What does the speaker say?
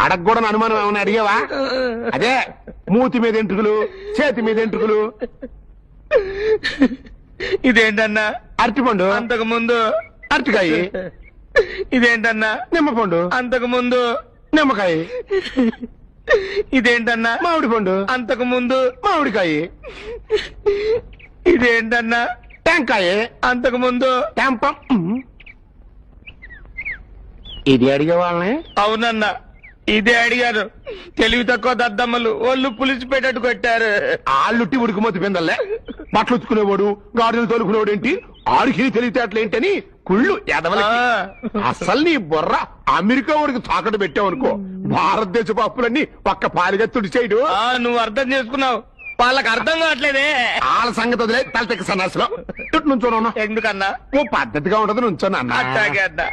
అడగకూడని అనుమానం ఏమైనా అడిగావా? అదే మూతి మీద ఎంట్రుకులు, చేతి మీద ఎంట్రుకులు. ఇదేంటన్నా? అరటిపండు. అంతకు ముందు అరటికాయ. ఇదేంటన్నా? నిమ్మపండు. అంతకు ముందు నిమ్మకాయ. ఇదేంటన్నా? మామిడి పండు. అంతకు ముందు మామిడికాయ. ఇదేంటన్నా? టెంకాయ. అంతకు ముందు టెంపం. ఇది అడిగే వాళ్ళని. అవునన్నా, ఇదే అడిగారు. తెలివి తక్కువ దద్దమ్మలు ఒళ్ళు పులిసిపెట్టట్టు కొట్టారు. ఆళ్ళుట్టి ఉడికిమతి పిందల్లే. బట్టలు ఉతుకునేవాడు, గాడిదలు తోలుకునేవాడు ఏంటి, ఆడికి తెలివితేటలేంటని కుళ్ళు ఎదవల. అసలు నీ బుర్ర అమెరికా వాడికి తాకట్టు పెట్టావనుకో, భారతదేశపు అప్పులన్నీ ఒక్క పాలిగా తుడిచేయడు. నువ్వు అర్థం చేసుకున్నావు, వాళ్ళకి అర్థం కావట్లేదే. వాళ్ళ సంగతి వదిలే, తలతెక్క సన్నాసులో నుంచోను. ఎందుకన్నా? ఓ పద్ధతిగా ఉండదు నుంచోను అన్న. అట్టాగే అన్నా.